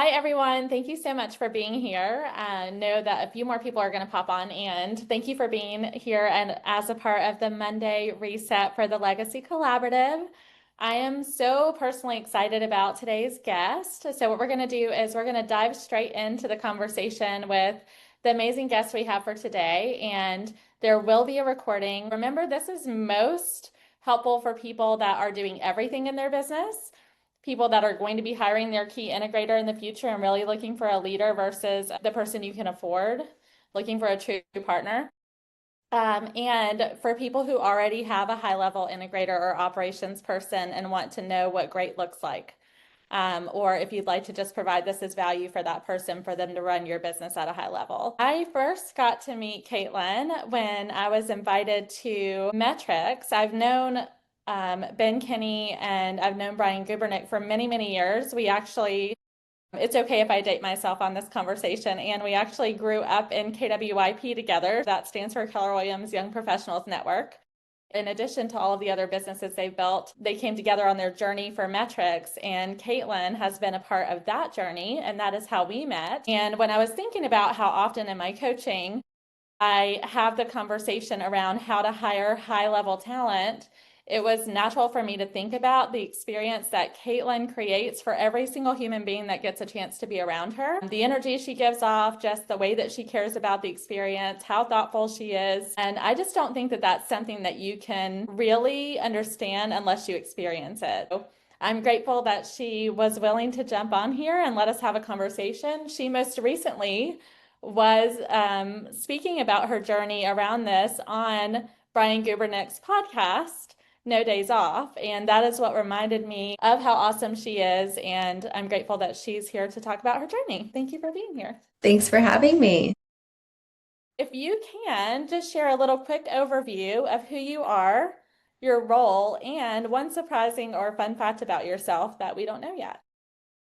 Hi, everyone. Thank you so much for being here. Know that a few more people are going to pop on, and thank you for being here and as a part of the Monday reset for the Legacy Collaborative. I am so personally excited about today's guest. So what we're going to do is we're going to dive straight into the conversation with the amazing guest we have for today, and there will be a recording. Remember, this is most helpful for people that are doing everything in their business, people that are going to be hiring their key integrator in the future and really looking for a leader versus the person you can afford, looking for a true partner. And for people who already have a high-level integrator or operations person and want to know what great looks like. Or if you'd like to just provide this as value for that person, for them to run your business at a high level. I first got to meet Katelyn when I was invited to Metrix. I've known Ben Kinney and I've known Brian Gubernick for many, many years. We actually, it's okay if I date myself on this conversation, and we actually grew up in KWYP together. That stands for Keller Williams Young Professionals Network. In addition to all of the other businesses they've built, they came together on their journey for Metrix, and Katelyn has been a part of that journey, and that is how we met. And when I was thinking about how often in my coaching I have the conversation around how to hire high-level talent, it was natural for me to think about the experience that Katelyn creates for every single human being that gets a chance to be around her. The energy she gives off, just the way that she cares about the experience, how thoughtful she is. And I just don't think that that's something that you can really understand unless you experience it. I'm grateful that she was willing to jump on here and let us have a conversation. She most recently was speaking about her journey around this on Brian Gubernick's podcast, No Days Off. And that is what reminded me of how awesome she is. And I'm grateful that she's here to talk about her journey. Thank you for being here. Thanks for having me. If you can, just share a little quick overview of who you are, your role, and one surprising or fun fact about yourself that we don't know yet.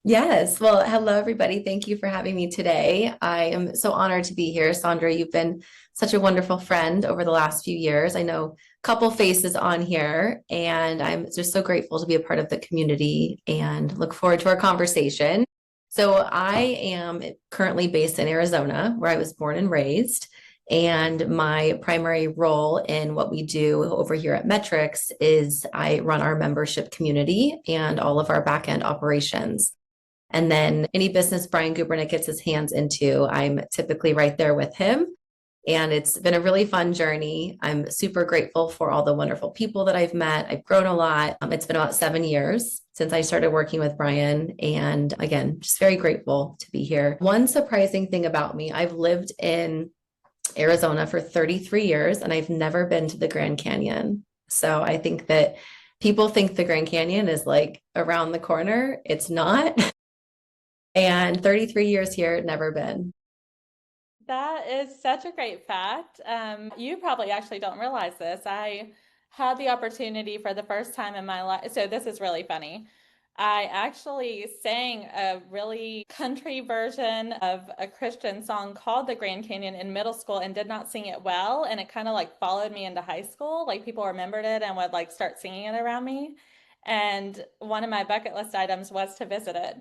Yes. Well, hello, everybody. Thank you for having me today. I am so honored to be here. Sandra, you've been such a wonderful friend over the last few years. I know a couple faces on here, and I'm just so grateful to be a part of the community and look forward to our conversation. So I am currently based in Arizona, where I was born and raised. And my primary role in what we do over here at Metrix is I run our membership community and all of our back-end operations. And then any business Brian Gubernick gets his hands into, I'm typically right there with him. And it's been a really fun journey. I'm super grateful for all the wonderful people that I've met. I've grown a lot. It's been about 7 years since I started working with Brian. And again, just very grateful to be here. One surprising thing about me, I've lived in Arizona for 33 years and I've never been to the Grand Canyon. So I think that people think the Grand Canyon is like around the corner. It's not. And 33 years here, never been. That is such a great fact. You probably actually don't realize this. I had the opportunity for the first time in my life. So this is really funny. I actually sang a really country version of a Christian song called The Grand Canyon in middle school and did not sing it well. And it kind of like followed me into high school. Like people remembered it and would like start singing it around me. And one of my bucket list items was to visit it.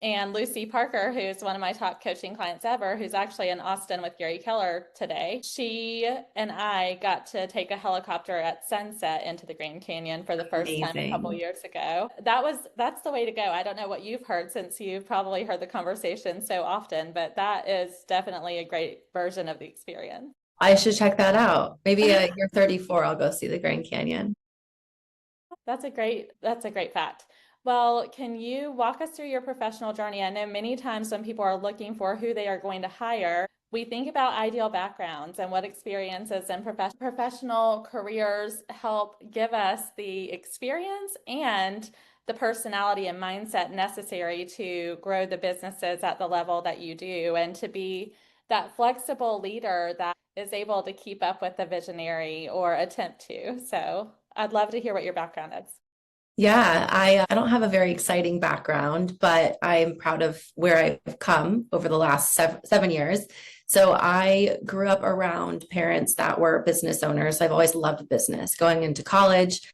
And Lucy Parker, who's one of my top coaching clients ever, who's actually in Austin with Gary Keller today, she and I got to take a helicopter at sunset into the Grand Canyon for the first time a couple Amazing. years ago. That's the way to go. I don't know what you've heard since you've probably heard the conversation so often, but that is definitely a great version of the experience. I should check that out. Maybe you're 34, I'll go see the Grand Canyon. That's a great fact. Well, can you walk us through your professional journey? I know many times when people are looking for who they are going to hire, we think about ideal backgrounds and what experiences and professional careers help give us the experience and the personality and mindset necessary to grow the businesses at the level that you do and to be that flexible leader that is able to keep up with the visionary or attempt to. So I'd love to hear what your background is. Yeah, I don't have a very exciting background, but I'm proud of where I've come over the last 7 years. So I grew up around parents that were business owners. I've always loved business. Going into college,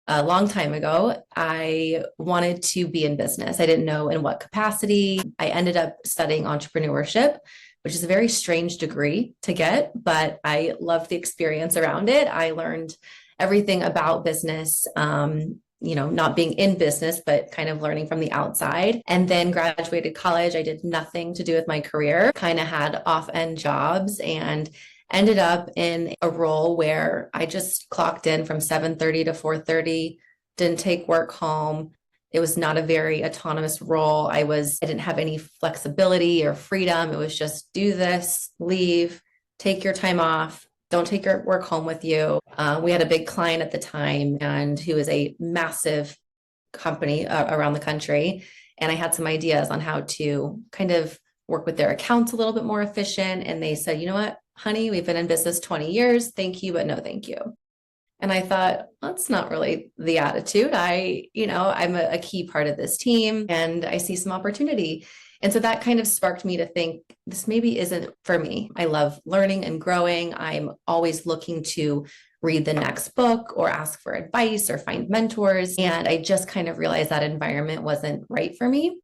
a long time ago, I wanted to be in business. I didn't know in what capacity. I ended up studying entrepreneurship, which is a very strange degree to get, but I loved the experience around it. I learned everything about business, not being in business, but kind of learning from the outside. And then graduated college. I did nothing to do with my career, kind of had off-end jobs and ended up in a role where I just clocked in from 7:30 to 4:30, didn't take work home. It was not a very autonomous role. I didn't have any flexibility or freedom. It was just do this, leave, take your time off, don't take your work home with you. We had a big client at the time and who was a massive company around the country. And I had some ideas on how to kind of work with their accounts a little bit more efficient. And they said, you know what, honey, we've been in business 20 years. Thank you, but no, thank you. And I thought, that's not really the attitude. I'm a key part of this team and I see some opportunity. And so that kind of sparked me to think this maybe isn't for me. I love learning and growing. I'm always looking to read the next book or ask for advice or find mentors. And I just kind of realized that environment wasn't right for me.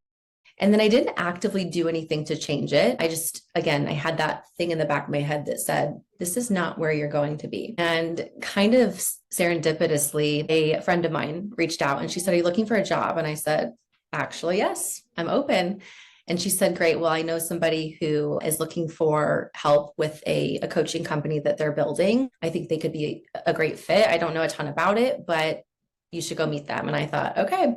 And then I didn't actively do anything to change it. I had that thing in the back of my head that said, this is not where you're going to be. And kind of serendipitously, a friend of mine reached out and she said, are you looking for a job? And I said, actually, yes, I'm open. And she said, great. Well, I know somebody who is looking for help with a coaching company that they're building. I think they could be a great fit. I don't know a ton about it, but you should go meet them. And I thought, okay.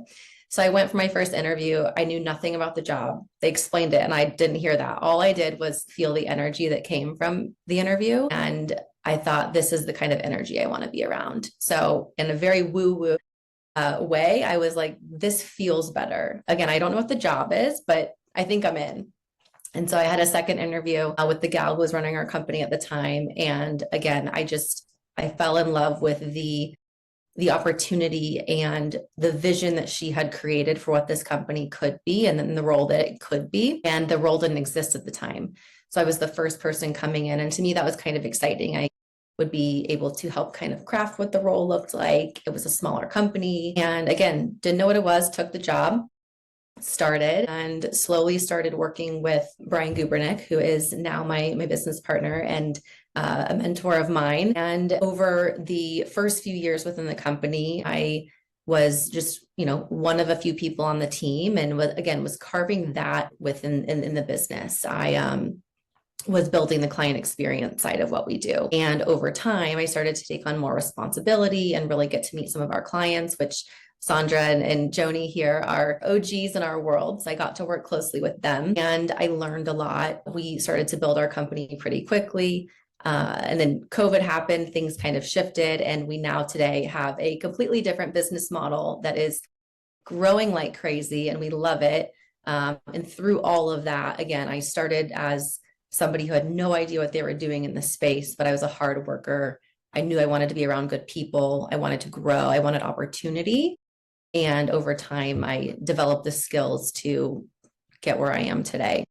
So I went for my first interview. I knew nothing about the job. They explained it and I didn't hear that. All I did was feel the energy that came from the interview. And I thought, this is the kind of energy I want to be around. So in a very woo-woo way, I was like, this feels better. Again, I don't know what the job is, but I think I'm in. And so I had a second interview with the gal who was running our company at the time. And again, I fell in love with the opportunity and the vision that she had created for what this company could be, and then the role that it could be. And the role didn't exist at the time. So I was the first person coming in. And to me, that was kind of exciting. I would be able to help kind of craft what the role looked like. It was a smaller company. And again, didn't know what it was, took the job, started and slowly started working with Brian Gubernick, who is now my business partner and a mentor of mine. And over the first few years within the company, I was just, one of a few people on the team and was carving that within in the business. I was building the client experience side of what we do. And over time, I started to take on more responsibility and really get to meet some of our clients, which Sandra and Joni here are OGs in our world. So I got to work closely with them and I learned a lot. We started to build our company pretty quickly. And then COVID happened, things kind of shifted, and we now today have a completely different business model that is growing like crazy, and we love it. And through all of that, again, I started as somebody who had no idea what they were doing in the space, but I was a hard worker. I knew I wanted to be around good people. I wanted to grow. I wanted opportunity. And over time, I developed the skills to get where I am today.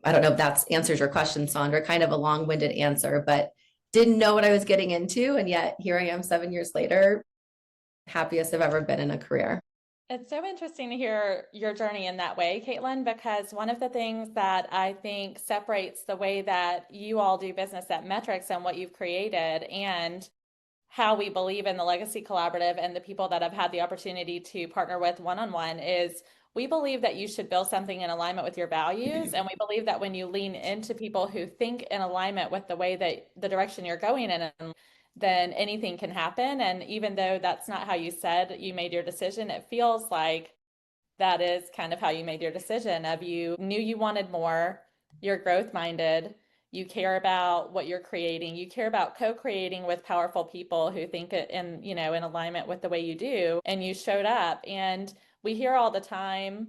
I don't know if that answers your question, Sandra, kind of a long-winded answer, but didn't know what I was getting into. And yet here I am 7 years later, happiest I've ever been in a career. It's so interesting to hear your journey in that way, Katelyn, because one of the things that I think separates the way that you all do business at Metrix and what you've created and how we believe in the Legacy Collaborative and the people that I've had the opportunity to partner with one-on-one is we believe that you should build something in alignment with your values. And we believe that when you lean into people who think in alignment with the way that the direction you're going in, then anything can happen. And even though that's not how you said you made your decision, it feels like that is kind of how you made your decision of you knew you wanted more, you're growth minded, you care about what you're creating, you care about co-creating with powerful people who think it in alignment with the way you do, and you showed up. And we hear all the time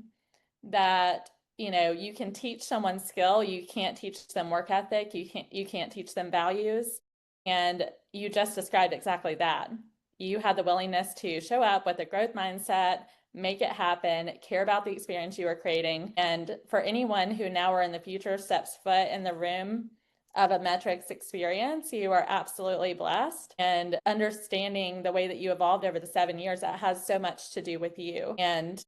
that you can teach someone skill, you can't teach them work ethic, you can't teach them values. And you just described exactly that. You had the willingness to show up with a growth mindset, make it happen, care about the experience you were creating. And for anyone who now or in the future steps foot in the room of a Metrix experience, you are absolutely blessed. And understanding the way that you evolved over the 7 years, that has so much to do with you. And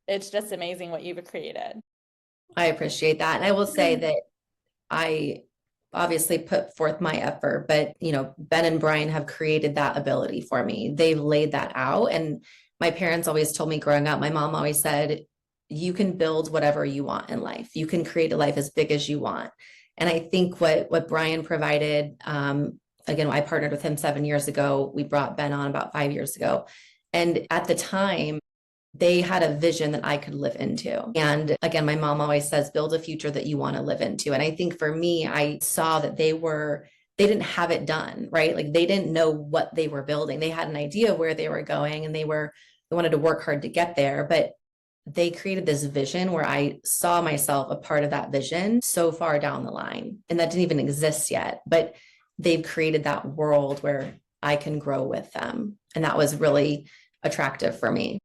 it's just amazing what you've created. I appreciate that. And I will say that I obviously put forth my effort, but Ben and Brian have created that ability for me. They've laid that out. And my parents always told me growing up, my mom always said, you can build whatever you want in life. You can create a life as big as you want. And I think what Brian provided, again, I partnered with him 7 years ago. We brought Ben on about 5 years ago. And at the time, they had a vision that I could live into. And again, my mom always says, build a future that you want to live into. And I think for me, I saw that they didn't have it done, right? Like they didn't know what they were building. They had an idea of where they were going and they wanted to work hard to get there, but they created this vision where I saw myself a part of that vision so far down the line. And that didn't even exist yet, but they've created that world where I can grow with them. And that was really attractive for me.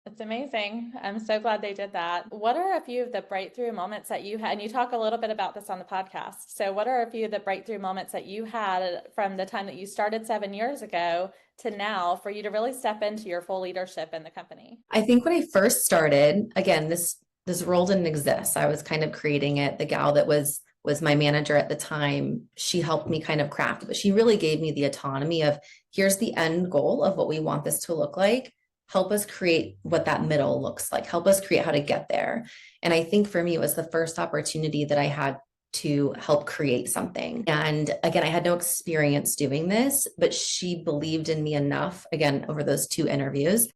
It's amazing. I'm so glad they did that. What are a few of the breakthrough moments that you had? And you talk a little bit about this on the podcast. So what are a few of the breakthrough moments that you had from the time that you started 7 years ago to now for you to really step into your full leadership in the company? I think when I first started, again, this role didn't exist. I was kind of creating it. The gal that was my manager at the time, she helped me kind of craft it, but she really gave me the autonomy of here's the end goal of what we want this to look like. Help us create what that middle looks like. Help us create how to get there. And I think for me, it was the first opportunity that I had to help create something. And again, I had no experience doing this, but she believed in me enough, again, over those 2 interviews,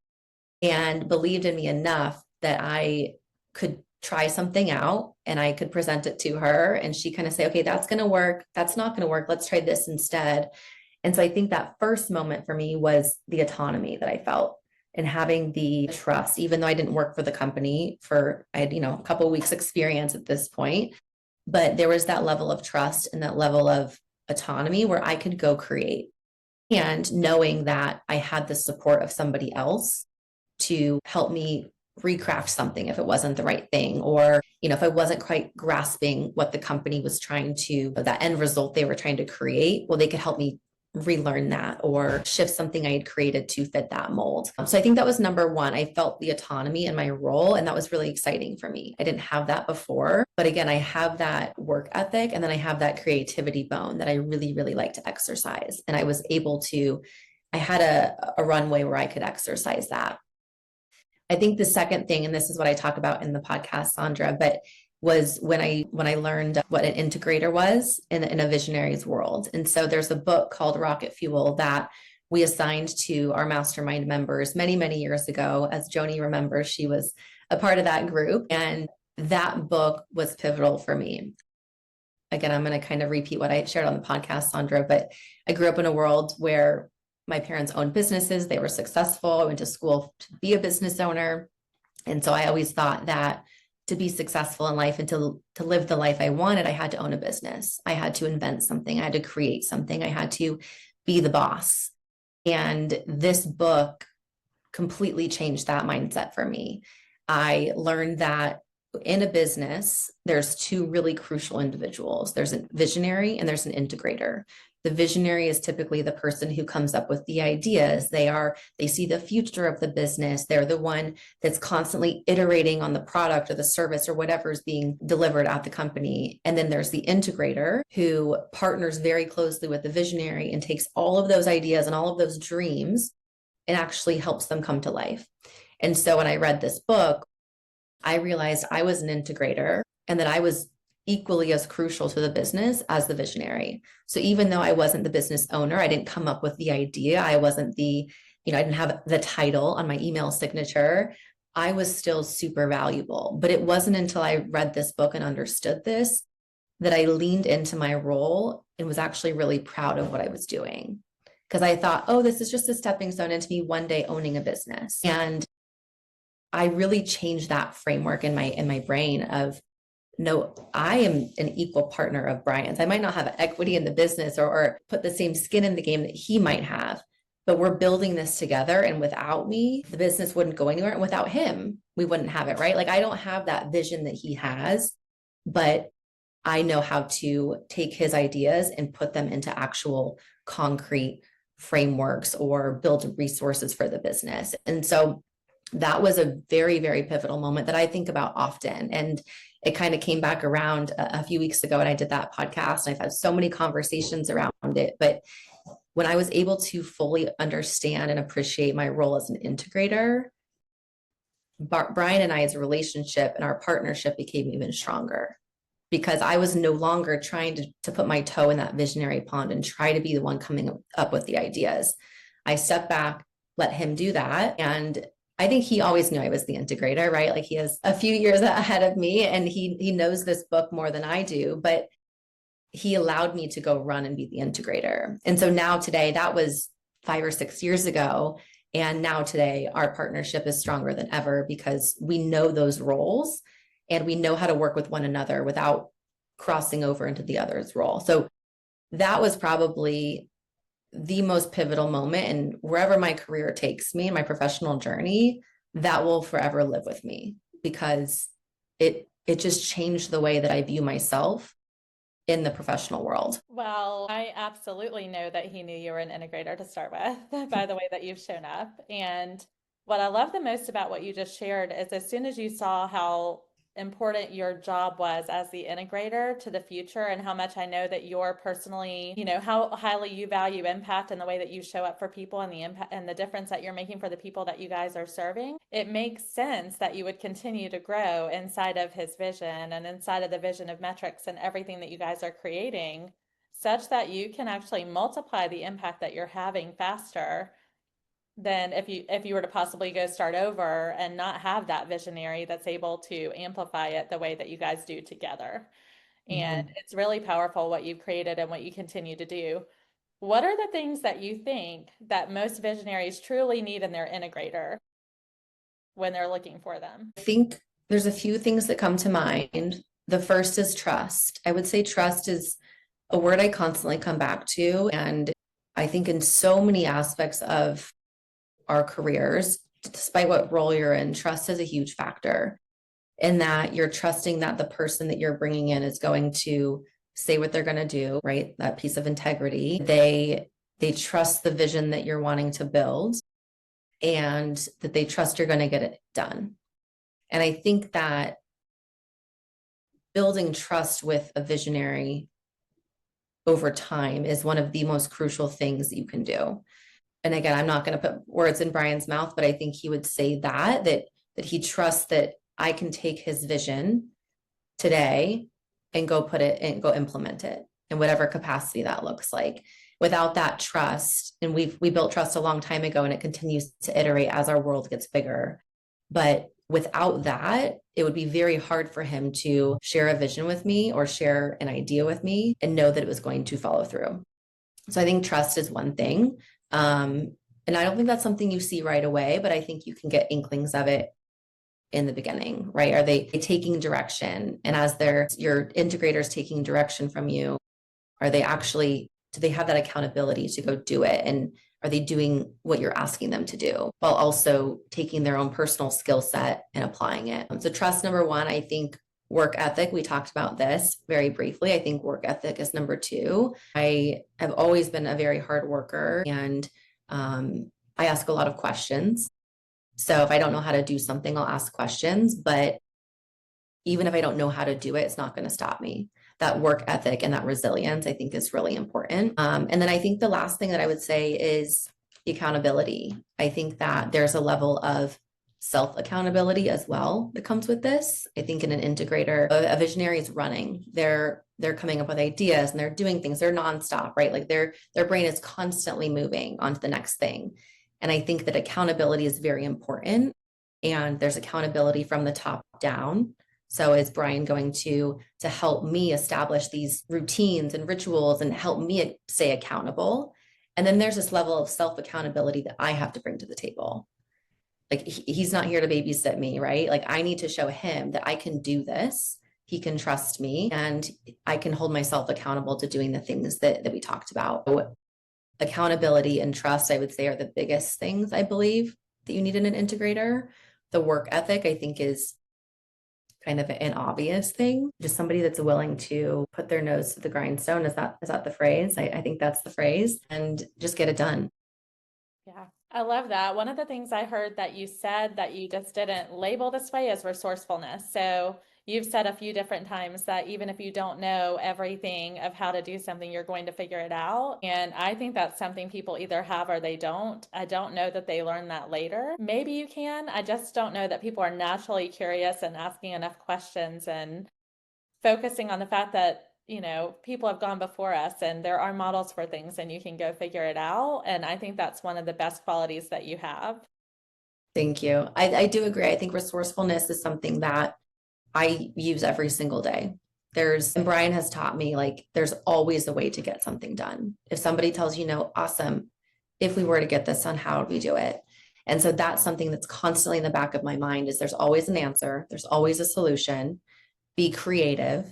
and believed in me enough that I could try something out and I could present it to her. And she kind of say, okay, that's going to work. That's not going to work. Let's try this instead. And so I think that first moment for me was the autonomy that I felt and having the trust, even though I didn't work for the company I had, a couple of weeks experience at this point, but there was that level of trust and that level of autonomy where I could go create, and knowing that I had the support of somebody else to help me recraft something if it wasn't the right thing, or, if I wasn't quite grasping what the company was that end result they were trying to create, well, they could help me relearn that or shift something I had created to fit that mold. So I think that was number one. I felt the autonomy in my role, and that was really exciting for me. I didn't have that before, but again, I have that work ethic, and then I have that creativity bone that I really, really like to exercise. And I was able to, I had a runway where I could exercise that. I think the second thing, and this is what I talk about in the podcast, Sandra, but was when I learned what an integrator was in a visionary's world. And so there's a book called Rocket Fuel that we assigned to our mastermind members many, many years ago. As Joni remembers, she was a part of that group. And that book was pivotal for me. Again, I'm going to kind of repeat what I shared on the podcast, Sandra, but I grew up in a world where my parents owned businesses. They were successful. I went to school to be a business owner. And so I always thought that to be successful in life and to live the life I wanted, I had to own a business. I had to invent something. I had to create something. I had to be the boss. And this book completely changed that mindset for me. I learned that in a business, there's 2 really crucial individuals. There's a visionary and there's an integrator. The visionary is typically the person who comes up with the ideas. They see the future of the business. They're the one that's constantly iterating on the product or the service or whatever is being delivered at the company. And then there's the integrator who partners very closely with the visionary and takes all of those ideas and all of those dreams and actually helps them come to life. And so when I read this book, I realized I was an integrator and that I was equally as crucial to the business as the visionary. So even though I wasn't the business owner, I didn't come up with the idea. I wasn't I didn't have the title on my email signature. I was still super valuable. But it wasn't until I read this book and understood this that I leaned into my role and was actually really proud of what I was doing. Because I thought, oh, this is just a stepping stone into me one day owning a business. And I really changed that framework in my brain of, no, I am an equal partner of Brian's. I might not have equity in the business or put the same skin in the game that he might have, but we're building this together. And without me, the business wouldn't go anywhere. And without him, we wouldn't have it, right? Like I don't have that vision that he has, but I know how to take his ideas and put them into actual concrete frameworks or build resources for the business. And so that was a very, very pivotal moment that I think about often. And it kind of came back around a few weeks ago, and I did that podcast. And I've had so many conversations around it. But when I was able to fully understand and appreciate my role as an integrator, Brian and I's relationship and our partnership became even stronger, because I was no longer trying to put my toe in that visionary pond and try to be the one coming up with the ideas. I stepped back, let him do that. And I think he always knew I was the integrator, right? Like he has a few years ahead of me, and he knows this book more than I do, but he allowed me to go run and be the integrator. And so now today, that was 5 or 6 years ago. And now today, our partnership is stronger than ever because we know those roles and we know how to work with one another without crossing over into the other's role. So that was probably the most pivotal moment. And wherever my career takes me, my professional journey, that will forever live with me, because it just changed the way that I view myself in the professional world. Well, I absolutely know that he knew you were an integrator to start with by the way that you've shown up. And what I love the most about what you just shared is as soon as you saw how important your job was as the integrator to the future, and how much I know that you're personally, how highly you value impact and the way that you show up for people and the impact and the difference that you're making for the people that you guys are serving, it makes sense that you would continue to grow inside of his vision and inside of the vision of Metrix and everything that you guys are creating, such that you can actually multiply the impact that you're having faster than if you were to possibly go start over and not have that visionary that's able to amplify it the way that you guys do together. And it's really powerful what you've created and what you continue to do. What are the things that you think that most visionaries truly need in their integrator when they're looking for them? I think there's a few things that come to mind. The first is trust. I would say trust is a word I constantly come back to. And I think in so many aspects of our careers, despite what role you're in, trust is a huge factor, in that you're trusting that the person that you're bringing in is going to say what they're going to do, right? That piece of integrity. They trust the vision that you're wanting to build, and that they trust you're going to get it done. And I think that building trust with a visionary over time is one of the most crucial things that you can do. And again, I'm not going to put words in Brian's mouth, but I think he would say that he trusts that I can take his vision today and go put it and go implement it in whatever capacity that looks like. Without that trust, and we built trust a long time ago, and it continues to iterate as our world gets bigger. But without that, it would be very hard for him to share a vision with me or share an idea with me and know that it was going to follow through. So I think trust is one thing. And I don't think that's something you see right away, but I think you can get inklings of it in the beginning, right? Are they taking direction? And as your integrators taking direction from you, are they actually, do they have that accountability to go do it? And are they doing what you're asking them to do while also taking their own personal skill set and applying it? So trust, number one. I think work ethic, we talked about this very briefly. I think work ethic is number two. I have always been a very hard worker, and I ask a lot of questions. So if I don't know how to do something, I'll ask questions. But even if I don't know how to do it, it's not going to stop me. That work ethic and that resilience, I think, is really important. And then I think the last thing that I would say is accountability. I think that there's a level of self-accountability as well that comes with this. I think in an integrator, a visionary is running. They're coming up with ideas and they're doing things. They're nonstop, right? Like their brain is constantly moving on to the next thing. And I think that accountability is very important. And there's accountability from the top down. So is Brian going to help me establish these routines and rituals and help me stay accountable? And then there's this level of self-accountability that I have to bring to the table. Like he's not here to babysit me, right? Like I need to show him that I can do this. He can trust me, and I can hold myself accountable to doing the things that we talked about. So accountability and trust, I would say, are the biggest things I believe that you need in an integrator. The work ethic, I think, is kind of an obvious thing. Just somebody that's willing to put their nose to the grindstone. Is that the phrase? I think that's the phrase, and just get it done. Yeah, I love that. One of the things I heard that you said that you just didn't label this way is resourcefulness. So you've said a few different times that even if you don't know everything of how to do something, you're going to figure it out. And I think that's something people either have or they don't. I don't know that they learn that later. Maybe you can. I just don't know that people are naturally curious and asking enough questions and focusing on the fact that people have gone before us and there are models for things and you can go figure it out. And I think that's one of the best qualities that you have. Thank you. I do agree. I think resourcefulness is something that I use every single day. And Brian has taught me, like, there's always a way to get something done. If somebody tells you no, awesome. If we were to get this done, how would we do it? And so that's something that's constantly in the back of my mind is there's always an answer. There's always a solution. Be creative.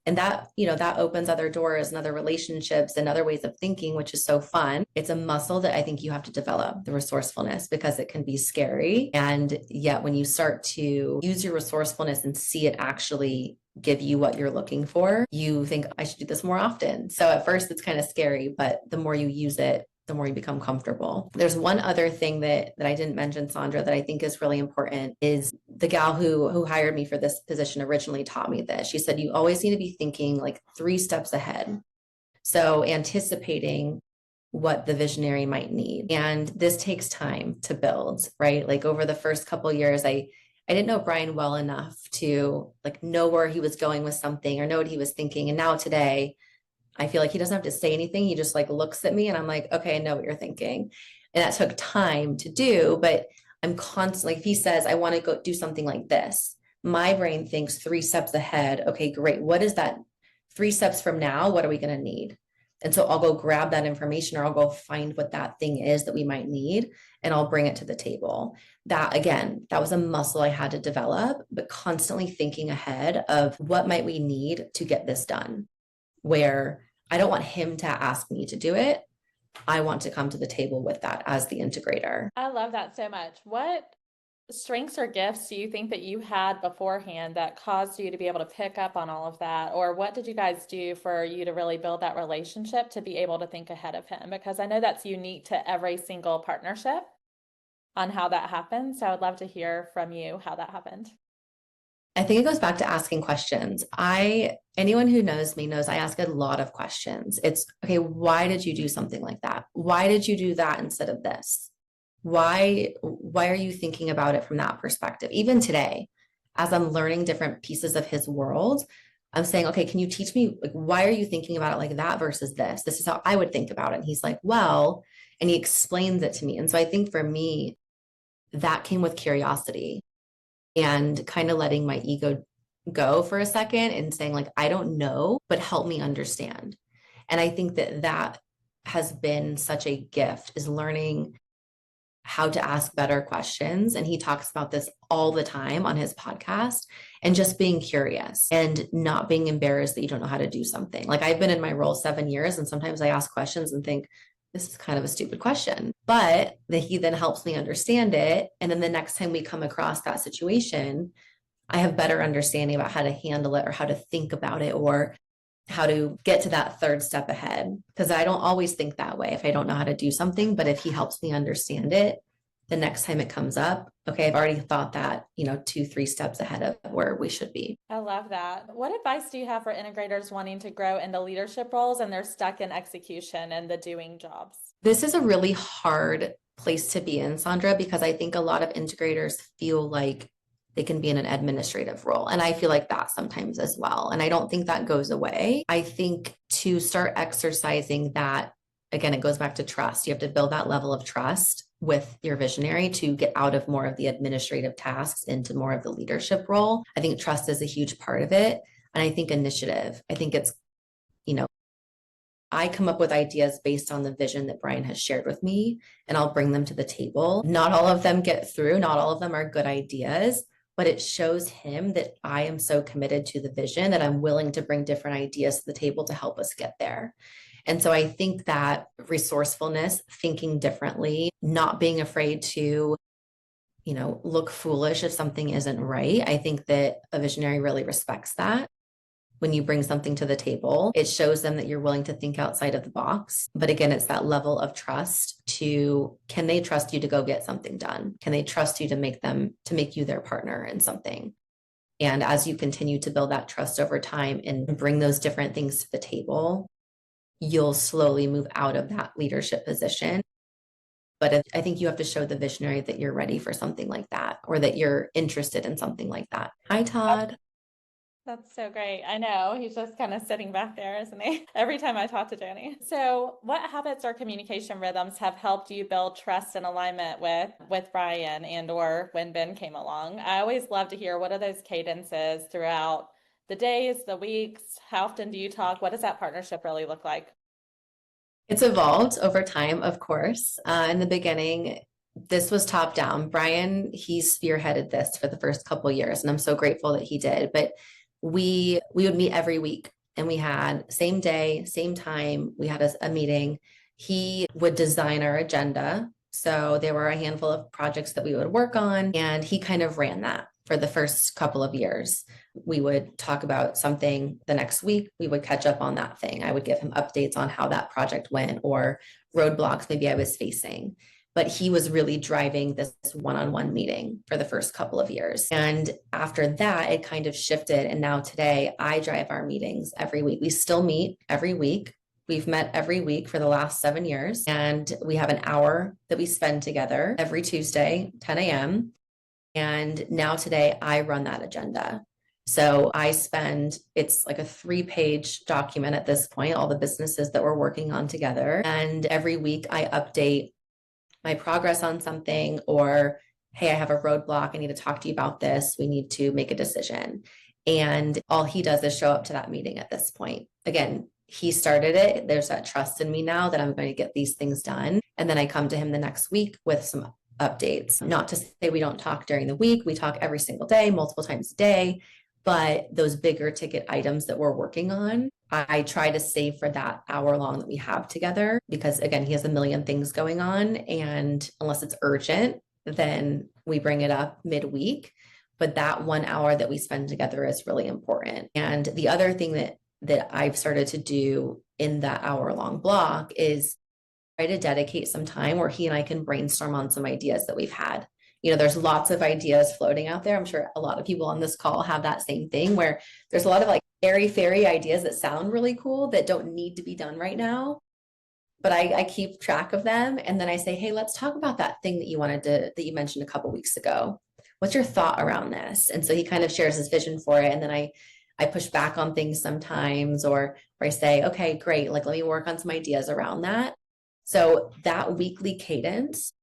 And that opens other doors and other relationships and other ways of thinking, which is so fun. It's a muscle that I think you have to develop, the resourcefulness, because it can be scary. And yet when you start to use your resourcefulness and see it actually give you what you're looking for, you think, I should do this more often. So at first it's kind of scary, but the more you use it, the more you become comfortable. There's one other thing that I didn't mention, Sandra, that I think is really important is the gal who hired me for this position originally taught me this. She said, you always need to be thinking like 3 steps ahead. So anticipating what the visionary might need. And this takes time to build, right? Like over the first couple of years, I didn't know Brian well enough to like know where he was going with something or know what he was thinking. And now today, I feel like he doesn't have to say anything. He just like looks at me and I'm like, okay, I know what you're thinking. And that took time to do, but I'm constantly, if he says, I want to go do something like this, my brain thinks 3 steps ahead. Okay, great. What is that 3 steps from now? What are we going to need? And so I'll go grab that information or I'll go find what that thing is that we might need and I'll bring it to the table. That again, that was a muscle I had to develop, but constantly thinking ahead of what might we need to get this done, where I don't want him to ask me to do it. I want to come to the table with that as the integrator. I love that so much. What strengths or gifts do you think that you had beforehand that caused you to be able to pick up on all of that? Or what did you guys do for you to really build that relationship to be able to think ahead of him? Because I know that's unique to every single partnership on how that happens. So I would love to hear from you how that happened. I think it goes back to asking questions. Anyone who knows me knows I ask a lot of questions. It's okay, why did you do something like that? Why did you do that instead of this? Why are you thinking about it from that perspective? Even today, as I'm learning different pieces of his world, I'm saying, okay, can you teach me, like, why are you thinking about it like that versus this? This is how I would think about it. And he's like, well, and he explains it to me. And so I think for me, that came with curiosity and kind of letting my ego go for a second and saying like, I don't know, but help me understand. And I think that has been such a gift, is learning how to ask better questions. And he talks about this all the time on his podcast, and just being curious and not being embarrassed that you don't know how to do something. Like I've been in my role 7 years and sometimes I ask questions and think, this is kind of a stupid question, but that he then helps me understand it. And then the next time we come across that situation, I have better understanding about how to handle it or how to think about it or how to get to that 3rd step ahead. Because I don't always think that way if I don't know how to do something, but if he helps me understand it, the next time it comes up, okay, I've already thought that, 2-3 steps ahead of where we should be. I love that. What advice do you have for integrators wanting to grow into leadership roles and they're stuck in execution and the doing jobs? This is a really hard place to be in, Sandra, because I think a lot of integrators feel like they can be in an administrative role. And I feel like that sometimes as well. And I don't think that goes away. I think to start exercising that, again, it goes back to trust. You have to build that level of trust with your visionary to get out of more of the administrative tasks into more of the leadership role. I think trust is a huge part of it. And I think initiative. I think it's, I come up with ideas based on the vision that Brian has shared with me, and I'll bring them to the table. Not all of them get through. Not all of them are good ideas, but it shows him that I am so committed to the vision that I'm willing to bring different ideas to the table to help us get there. And so I think that resourcefulness, thinking differently, not being afraid to look foolish if something isn't right. I think that a visionary really respects that. When you bring something to the table, it shows them that you're willing to think outside of the box. But again, it's that level of trust can they trust you to go get something done? Can they trust you to make you their partner in something? And as you continue to build that trust over time and bring those different things to the table, you'll slowly move out of that leadership position. But I think you have to show the visionary that you're ready for something like that, or that you're interested in something like that. Hi, Todd. That's so great. I know he's just kind of sitting back there, isn't he? Every time I talk to Jenny. So what habits or communication rhythms have helped you build trust and alignment with Brian and or when Ben came along? I always love to hear, what are those cadences throughout the days, the weeks? How often do you talk? What does that partnership really look like? It's evolved over time, of course. In the beginning, this was top down. Brian, he spearheaded this for the first couple of years, and I'm so grateful that he did. But we would meet every week, and we had same day, same time. We had a meeting. He would design our agenda. So there were a handful of projects that we would work on, and he kind of ran that for the first couple of years. We would talk about something the next week. We would catch up on that thing. I would give him updates on how that project went or roadblocks maybe I was facing. But he was really driving this one-on-one meeting for the first couple of years. And after that, it kind of shifted. And now today, I drive our meetings every week. We still meet every week. We've met every week for the last 7 years. And we have an hour that we spend together every Tuesday, 10 a.m. And now today, I run that agenda. So it's like a 3-page document at this point, all the businesses that we're working on together. And every week I update my progress on something, or, hey, I have a roadblock. I need to talk to you about this. We need to make a decision. And all he does is show up to that meeting at this point. Again, he started it. There's that trust in me now that I'm going to get these things done. And then I come to him the next week with some updates. Not to say we don't talk during the week. We talk every single day, multiple times a day. But those bigger ticket items that we're working on, I try to save for that hour long that we have together, because again, he has a million things going on. And unless it's urgent, then we bring it up midweek. But that 1 hour that we spend together is really important. And the other thing that I've started to do in that hour long block is try to dedicate some time where he and I can brainstorm on some ideas that we've had. There's lots of ideas floating out there. I'm sure a lot of people on this call have that same thing, where there's a lot of like airy fairy ideas that sound really cool that don't need to be done right now. But I keep track of them. And then I say, hey, let's talk about that thing that you mentioned a couple weeks ago. What's your thought around this? And so he kind of shares his vision for it. And then I push back on things sometimes, or I say, okay, great. Like, let me work on some ideas around that. So that weekly cadence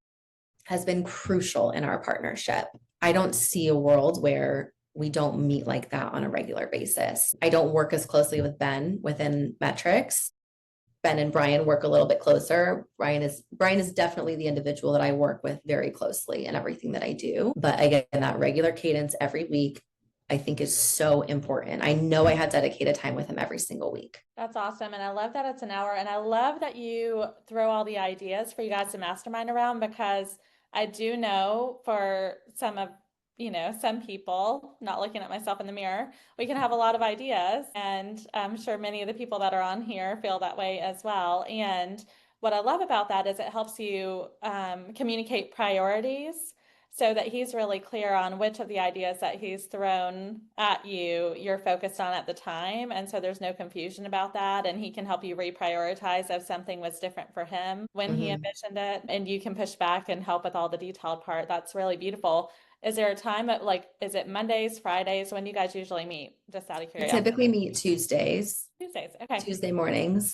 has been crucial in our partnership. I don't see a world where we don't meet like that on a regular basis. I don't work as closely with Ben within Metrix. Ben and Brian work a little bit closer. Brian is definitely the individual that I work with very closely in everything that I do. But again, that regular cadence every week, I think, is so important. I know I had dedicated time with him every single week. That's awesome. And I love that it's an hour. And I love that you throw all the ideas for you guys to mastermind around, because I do know for some people, not looking at myself in the mirror, we can have a lot of ideas. And I'm sure many of the people that are on here feel that way as well. And what I love about that is it helps you communicate priorities, so that he's really clear on which of the ideas that he's thrown at you're focused on at the time. And so there's no confusion about that. And he can help you reprioritize if something was different for him when he envisioned it. And you can push back and help with all the detailed part. That's really beautiful. Is there a time is it Mondays, Fridays? When do you guys usually meet? Just out of We curiosity. typically meet Tuesdays. Tuesdays. Okay. Tuesday mornings.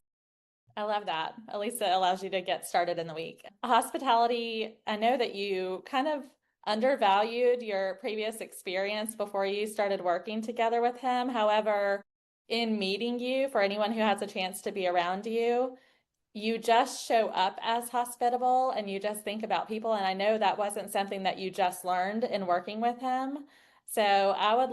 I love that. At least it allows you to get started in the week. Hospitality, I know that you kind of undervalued your previous experience before you started working together with him. However, in meeting you, for anyone who has a chance to be around you, you just show up as hospitable and you just think about people. And I know that wasn't something that you just learned in working with him. So I would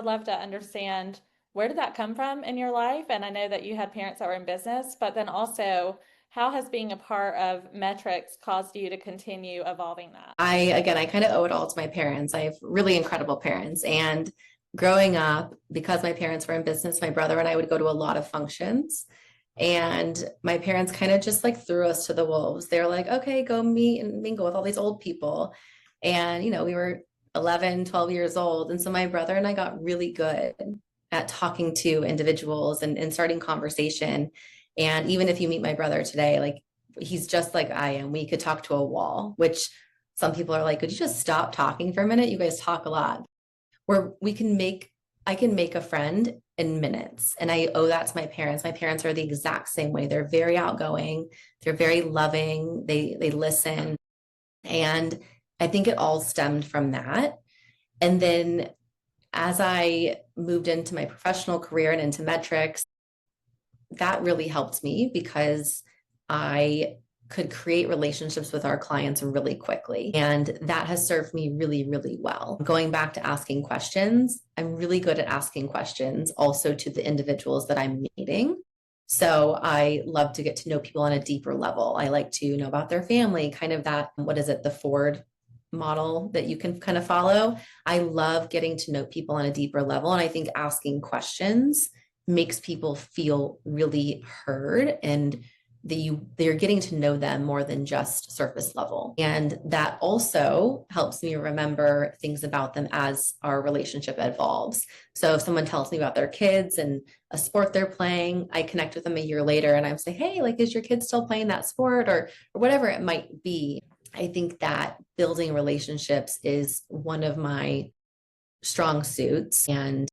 love to understand, where did that come from in your life? And I know that you had parents that were in business, but then also how has being a part of Metrix caused you to continue evolving that? I kind of owe it all to my parents. I have really incredible parents. And growing up, because my parents were in business, my brother and I would go to a lot of functions. And my parents kind of just like threw us to the wolves. They were like, okay, go meet and mingle with all these old people. And, we were 11, 12 years old. And so my brother and I got really good at talking to individuals and starting conversation. And even if you meet my brother today, like he's just like I am. We could talk to a wall, which some people are like, could you just stop talking for a minute? You guys talk a lot. Where I can make a friend in minutes. And I owe that to my parents. My parents are the exact same way. They're very outgoing. They're very loving. They listen. And I think it all stemmed from that. And then as I moved into my professional career and into Metrix, that really helped me because I could create relationships with our clients really quickly. And that has served me really, really well. Going back to asking questions, I'm really good at asking questions also to the individuals that I'm meeting. So I love to get to know people on a deeper level. I like to know about their family, kind of that, what is it, the Ford model that you can kind of follow. I love getting to know people on a deeper level. And I think asking questions makes people feel really heard and they're getting to know them more than just surface level. And that also helps me remember things about them as our relationship evolves. So if someone tells me about their kids and a sport they're playing, I connect with them a year later and I'm say, hey, like, is your kid still playing that sport or whatever it might be? I think that building relationships is one of my strong suits. And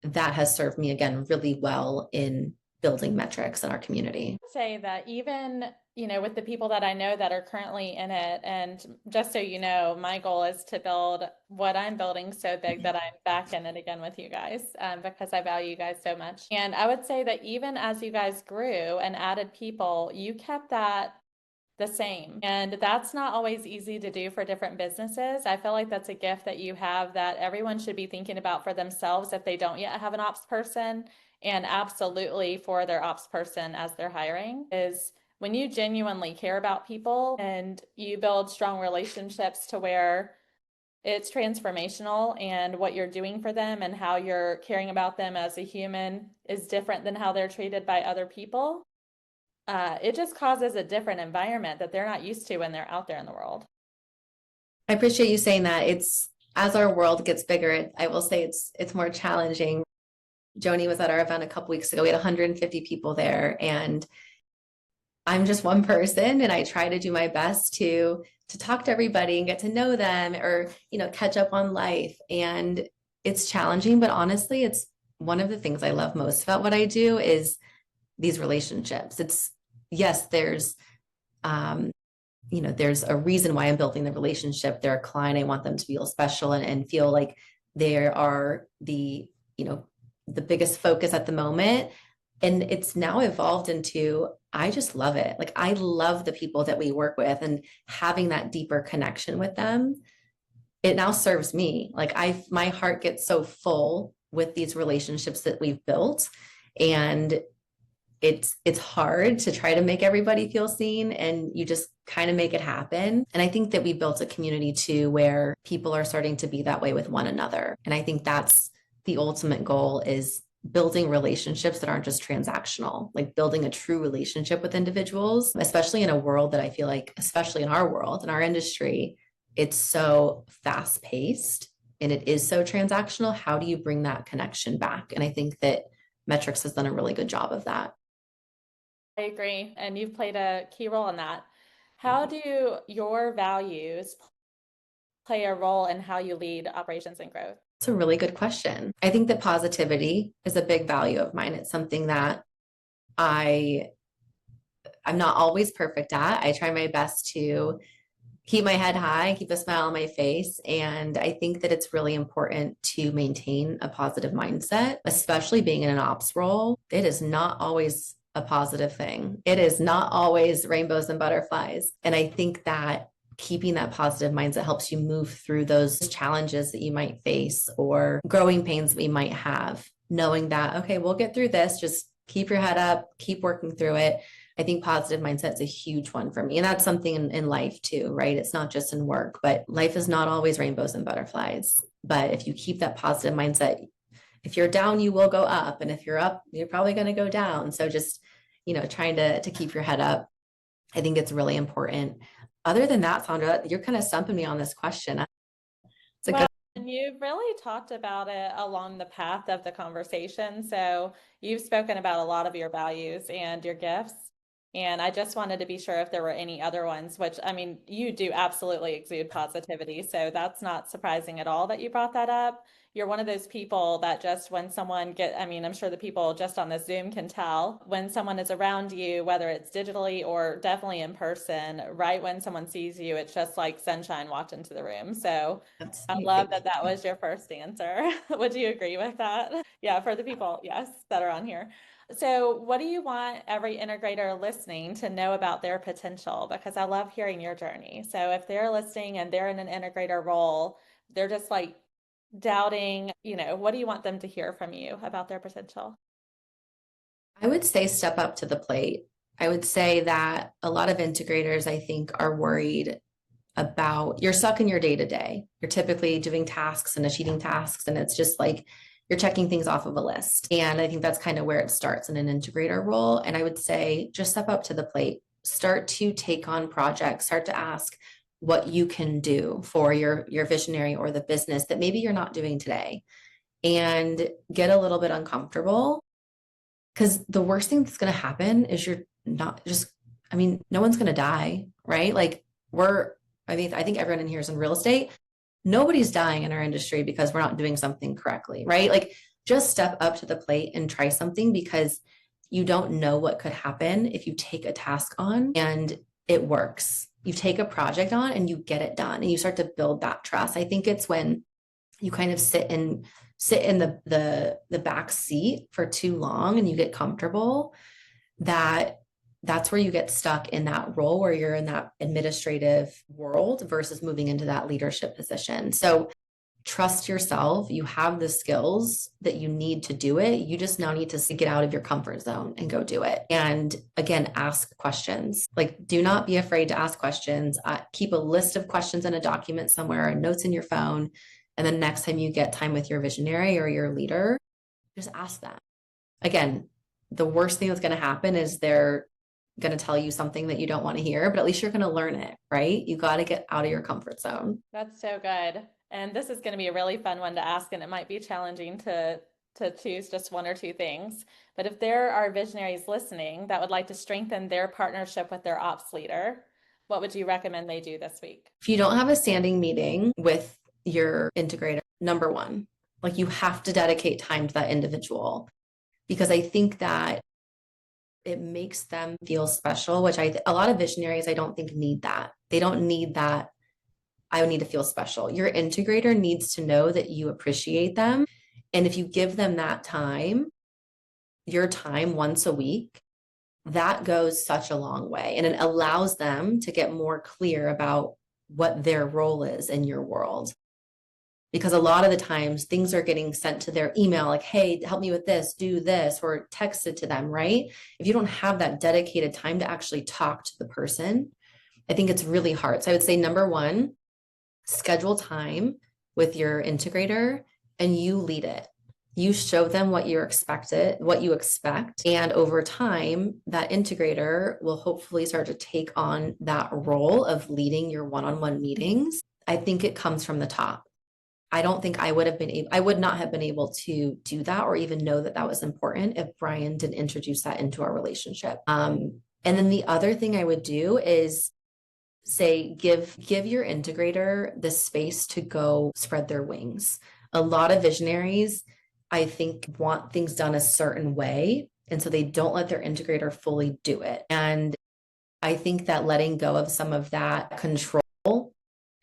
that has served me again really well in building Metrix in our community. Say that even, with the people that I know that are currently in it, and just so you know, my goal is to build what I'm building so big that I'm back in it again with you guys, because I value you guys so much. And I would say that even as you guys grew and added people, you kept that the same. And that's not always easy to do for different businesses. I feel like that's a gift that you have that everyone should be thinking about for themselves if they don't yet have an ops person, and absolutely for their ops person as they're hiring, is when you genuinely care about people and you build strong relationships to where it's transformational and what you're doing for them and how you're caring about them as a human is different than how they're treated by other people. It just causes a different environment that they're not used to when they're out there in the world. I appreciate you saying that. It's as our world gets bigger, I will say it's more challenging. Joni was at our event a couple weeks ago. We had 150 people there, and I'm just one person, and I try to do my best to talk to everybody and get to know them, or catch up on life. And it's challenging, but honestly, it's one of the things I love most about what I do is these relationships. It's yes, there's there's a reason why I'm building the relationship. They're a client. I want them to feel special and feel like they are the biggest focus at the moment. And it's now evolved into, I just love it. Like, I love the people that we work with and having that deeper connection with them. It now serves me. Like, my heart gets so full with these relationships that we've built. And it's hard to try to make everybody feel seen, and you just kind of make it happen. And I think that we built a community too where people are starting to be that way with one another. And I think that's the ultimate goal, is building relationships that aren't just transactional, like building a true relationship with individuals, especially in a world that I feel like, especially in our world, in our industry, it's so fast paced and it is so transactional. How do you bring that connection back? And I think that Metrix has done a really good job of that. I agree. And you've played a key role in that. How do your values play a role in how you lead operations and growth? It's a really good question. I think that positivity is a big value of mine. It's something that I'm not always perfect at. I try my best to keep my head high, keep a smile on my face. And I think that it's really important to maintain a positive mindset, especially being in an ops role. It is not always a positive thing. It is not always rainbows and butterflies. And I think that keeping that positive mindset helps you move through those challenges that you might face or growing pains that we might have, knowing that, okay, we'll get through this. Just keep your head up, keep working through it. I think positive mindset is a huge one for me. And that's something in life too, right? It's not just in work, but life is not always rainbows and butterflies. But if you keep that positive mindset, if you're down, you will go up. And if you're up, you're probably going to go down. So just, trying to keep your head up. I think it's really important. Other than that, Sandra, you're kind of stumping me on this question. It's a Well, good. and you've really talked about it along the path of the conversation. So you've spoken about a lot of your values and your gifts. And I just wanted to be sure if there were any other ones, which I mean, you do absolutely exude positivity. So that's not surprising at all that you brought that up. You're one of those people that just when someone I mean, I'm sure the people just on this Zoom can tell when someone is around you, whether it's digitally or definitely in person, right when someone sees you, it's just like sunshine walked into the room. So I love that that was your first answer. Would you agree with that? Yeah, for the people, yes, that are on here. So what do you want every integrator listening to know about their potential? Because I love hearing your journey. So if they're listening and they're in an integrator role, they're just like doubting, what do you want them to hear from you about their potential? I would say step up to the plate. I would say that a lot of integrators, I think, are worried about you're stuck in your day to day. You're typically doing tasks and achieving tasks, and it's just like you're checking things off of a list. And I think that's kind of where it starts in an integrator role. And I would say just step up to the plate, start to take on projects, start to ask what you can do for your visionary or the business that maybe you're not doing today, and get a little bit uncomfortable. Because the worst thing that's going to happen is you're not just, I mean, no one's going to die, right? Like I think everyone in here is in real estate. Nobody's dying in our industry because we're not doing something correctly, right? Like just step up to the plate and try something, because you don't know what could happen if you take a task on and it works. You take a project on and you get it done and you start to build that trust. I think it's when you kind of sit in the back seat for too long and you get comfortable, that's where you get stuck in that role where you're in that administrative world versus moving into that leadership position. So trust yourself. You have the skills that you need to do it. You just now need to get out of your comfort zone and go do it. And again, ask questions. Like, do not be afraid to ask questions. Keep a list of questions in a document somewhere, or notes in your phone. And then next time you get time with your visionary or your leader, just ask them. Again, the worst thing that's going to happen is they're going to tell you something that you don't want to hear, but at least you're going to learn it, right? You got to get out of your comfort zone. That's so good. And this is going to be a really fun one to ask, and it might be challenging to choose just one or two things. But if there are visionaries listening that would like to strengthen their partnership with their ops leader, what would you recommend they do this week? If you don't have a standing meeting with your integrator, number one, like you have to dedicate time to that individual, because I think that it makes them feel special, which a lot of visionaries, I don't think need that. They don't need that. I would need to feel special. Your integrator needs to know that you appreciate them. And if you give them that time, your time once a week, that goes such a long way. And it allows them to get more clear about what their role is in your world. Because a lot of the times things are getting sent to their email, like, hey, help me with this, do this, or texted to them, right? If you don't have that dedicated time to actually talk to the person, I think it's really hard. So I would say number one, schedule time with your integrator and you lead it. You show them what you expect. And over time, that integrator will hopefully start to take on that role of leading your one-on-one meetings. I think it comes from the top. I don't think I would not have been able to do that or even know that that was important if Brian didn't introduce that into our relationship. And then the other thing I would do is say, give your integrator the space to go spread their wings. A lot of visionaries, I think, want things done a certain way. And so they don't let their integrator fully do it. And I think that letting go of some of that control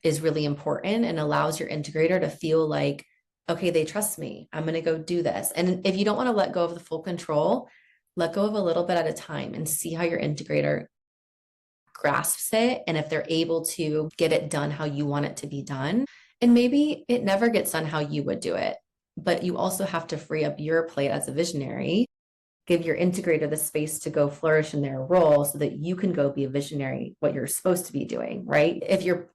is really important and allows your integrator to feel like, okay, they trust me. I'm going to go do this. And if you don't want to let go of the full control, let go of a little bit at a time and see how your integrator grasps it. And if they're able to get it done how you want it to be done, and maybe it never gets done how you would do it, but you also have to free up your plate as a visionary give your integrator the space to go flourish in their role so that you can go be a visionary, what you're supposed to be doing, right? If you're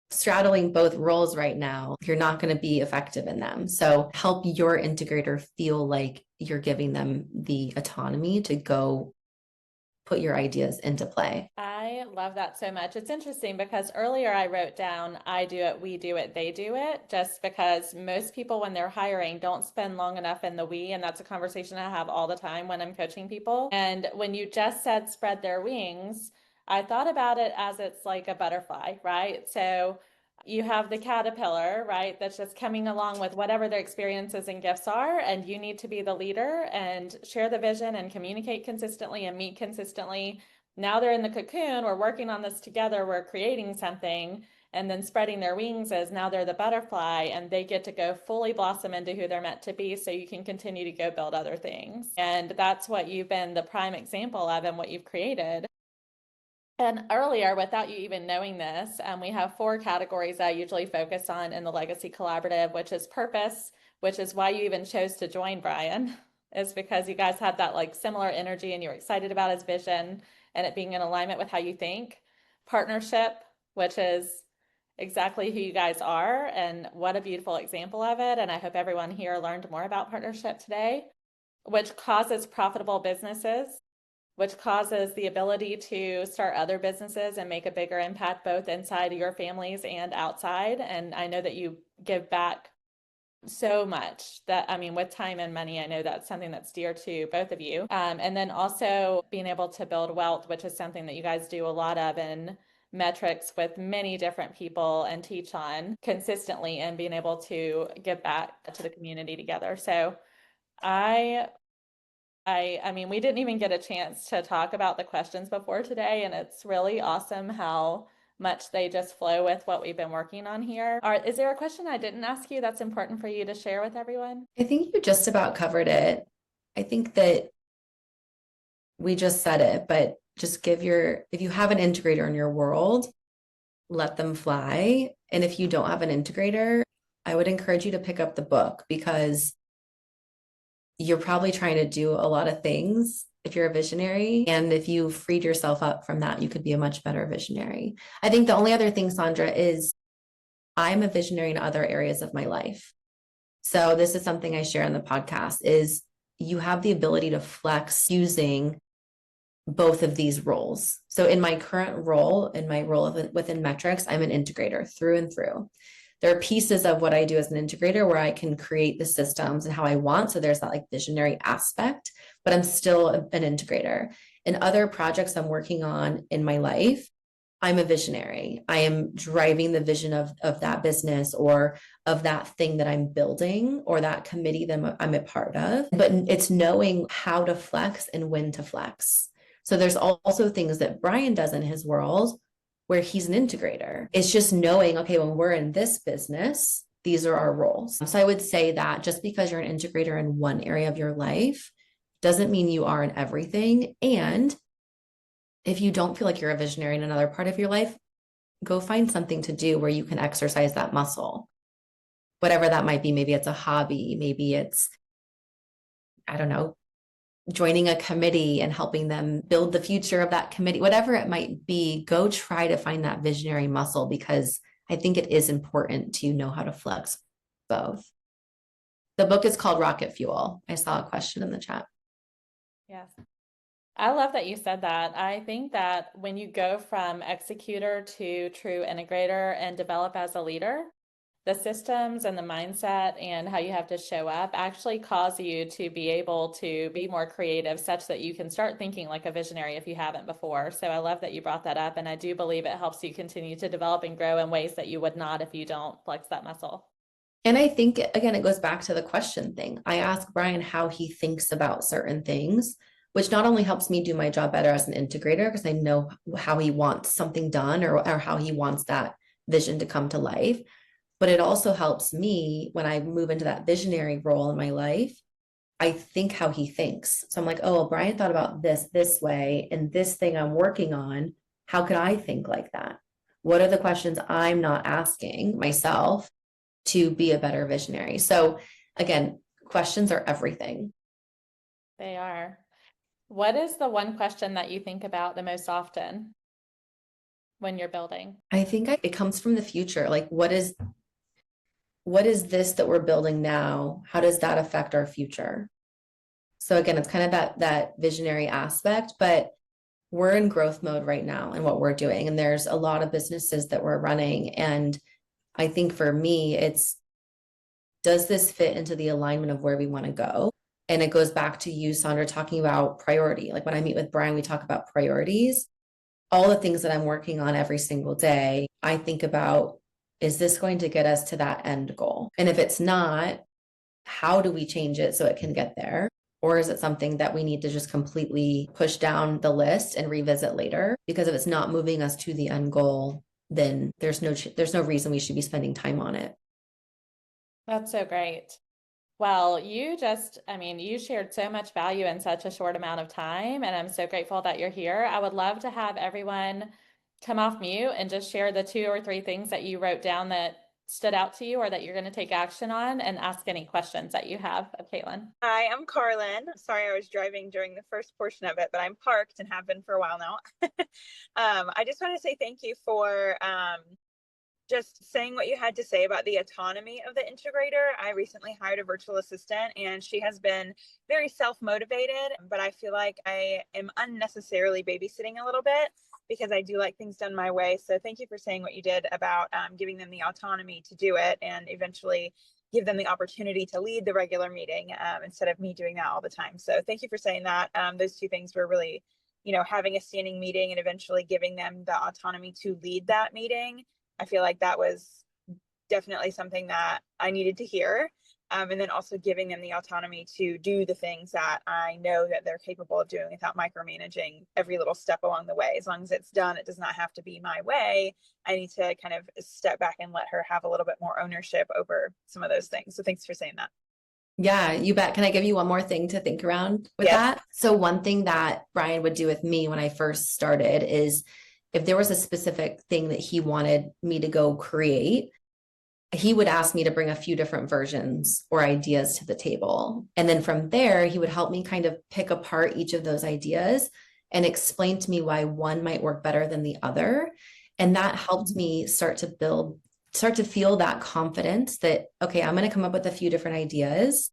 straddling both roles right now, you're not going to be effective in them. So help your integrator feel like you're giving them the autonomy to go put your ideas into play. I love that so much. It's interesting because earlier I wrote down, I do it, we do it, they do it, just because most people, when they're hiring, don't spend long enough in the we. And that's a conversation I have all the time when I'm coaching people. And when you just said spread their wings, I thought about it as it's like a butterfly, right? So you have the caterpillar, right? That's just coming along with whatever their experiences and gifts are. And you need to be the leader and share the vision and communicate consistently and meet consistently. Now they're in the cocoon. We're working on this together. We're creating something. And then spreading their wings is now they're the butterfly and they get to go fully blossom into who they're meant to be so you can continue to go build other things. And that's what you've been the prime example of and what you've created. And earlier, without you even knowing this, we have 4 categories I usually focus on in the Legacy Collaborative, which is purpose, which is why you even chose to join Brian, is because you guys had that like similar energy and you were excited about his vision and it being in alignment with how you think. Partnership, which is exactly who you guys are and what a beautiful example of it. And I hope everyone here learned more about partnership today, which causes profitable businesses, which causes the ability to start other businesses and make a bigger impact both inside your families and outside. And I know that you give back so much that, I mean, with time and money, I know that's something that's dear to both of you. And then also being able to build wealth, which is something that you guys do a lot of in Metrix with many different people and teach on consistently and being able to give back to the community together. So I mean, we didn't even get a chance to talk about the questions before today, and it's really awesome how much they just flow with what we've been working on here. Is there a question I didn't ask you that's important for you to share with everyone? I think you just about covered it. I think that we just said it, but just if you have an integrator in your world, let them fly. And if you don't have an integrator, I would encourage you to pick up the book because you're probably trying to do a lot of things if you're a visionary. And if you freed yourself up from that, you could be a much better visionary. I think the only other thing, Sandra, is I'm a visionary in other areas of my life. So this is something I share in the podcast is you have the ability to flex using both of these roles. So in my current role, in my role within Metrix, I'm an integrator through and through. There are pieces of what I do as an integrator where I can create the systems and how I want. So there's that like visionary aspect, but I'm still an integrator. In other projects I'm working on in my life, I'm a visionary. I am driving the vision of that business or of that thing that I'm building or that committee that I'm a part of. But it's knowing how to flex and when to flex. So there's also things that Brian does in his world where he's an integrator. It's just knowing, okay, when we're in this business, these are our roles. So I would say that just because you're an integrator in one area of your life doesn't mean you are in everything. And if you don't feel like you're a visionary in another part of your life, go find something to do where you can exercise that muscle. Whatever that might be, maybe it's a hobby, maybe it's, I don't know, joining a committee and helping them build the future of that committee, whatever it might be, go try to find that visionary muscle because I think it is important to know how to flex both. The book is called Rocket Fuel. I saw a question in the chat. Yes. I love that you said that. I think that when you go from executor to true integrator and develop as a leader, the systems and the mindset and how you have to show up actually cause you to be able to be more creative such that you can start thinking like a visionary if you haven't before. So I love that you brought that up. And I do believe it helps you continue to develop and grow in ways that you would not if you don't flex that muscle. And I think, again, it goes back to the question thing. I ask Brian how he thinks about certain things, which not only helps me do my job better as an integrator, because I know how he wants something done or how he wants that vision to come to life. But it also helps me when I move into that visionary role in my life. I think how he thinks. So I'm like, oh, well, Brian thought about this way, and this thing I'm working on, how could I think like that? What are the questions I'm not asking myself to be a better visionary? So again, questions are everything. They are. What is the one question that you think about the most often when you're building? I think it comes from the future. Like, what is this that we're building now? How does that affect our future? So again, it's kind of that visionary aspect, but we're in growth mode right now in what we're doing. And there's a lot of businesses that we're running. And I think for me, it's, does this fit into the alignment of where we want to go? And it goes back to you, Sandra, talking about priority. Like when I meet with Brian, we talk about priorities. All the things that I'm working on every single day, I think about, is this going to get us to that end goal? And if it's not, how do we change it so it can get there? Or is it something that we need to just completely push down the list and revisit later? Because if it's not moving us to the end goal, then there's no reason we should be spending time on it. That's so great. Well, you shared so much value in such a short amount of time, and I'm so grateful that you're here. I would love to have everyone come off mute and just share the 2 or 3 things that you wrote down that stood out to you or that you're going to take action on, and ask any questions that you have of Katelyn. Hi, I'm Carlin. Sorry, I was driving during the first portion of it, but I'm parked and have been for a while now. I just want to say thank you for just saying what you had to say about the autonomy of the integrator. I recently hired a virtual assistant and she has been very self-motivated, but I feel like I am unnecessarily babysitting a little bit because I do like things done my way. So thank you for saying what you did about giving them the autonomy to do it and eventually give them the opportunity to lead the regular meeting instead of me doing that all the time. So thank you for saying that. Those 2 things were really, having a standing meeting and eventually giving them the autonomy to lead that meeting. I feel like that was definitely something that I needed to hear. And then also giving them the autonomy to do the things that I know that they're capable of doing without micromanaging every little step along the way. As long as it's done, it does not have to be my way. I need to kind of step back and let her have a little bit more ownership over some of those things. So thanks for saying that. Yeah, you bet. Can I give you one more thing to think around with that? So one thing that Brian would do with me when I first started is if there was a specific thing that he wanted me to go create, he would ask me to bring a few different versions or ideas to the table. And then from there, he would help me kind of pick apart each of those ideas and explain to me why one might work better than the other. And that helped me start to feel that confidence that, okay, I'm going to come up with a few different ideas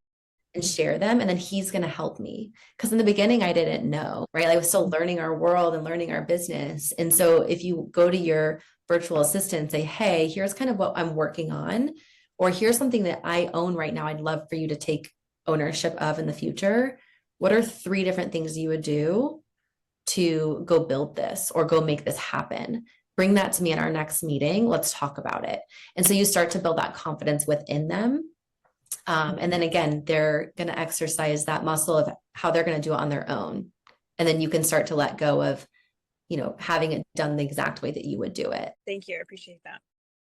and share them. And then he's going to help me. Because in the beginning, I didn't know, right? I was still learning our world and learning our business. And so if you go to your virtual assistant and say, hey, here's kind of what I'm working on, or here's something that I own right now, I'd love for you to take ownership of in the future. What are 3 different things you would do to go build this or go make this happen? Bring that to me in our next meeting. Let's talk about it. And so you start to build that confidence within them. And then again, they're going to exercise that muscle of how they're going to do it on their own. And then you can start to let go of, having it done the exact way that you would do it. Thank you. I appreciate that.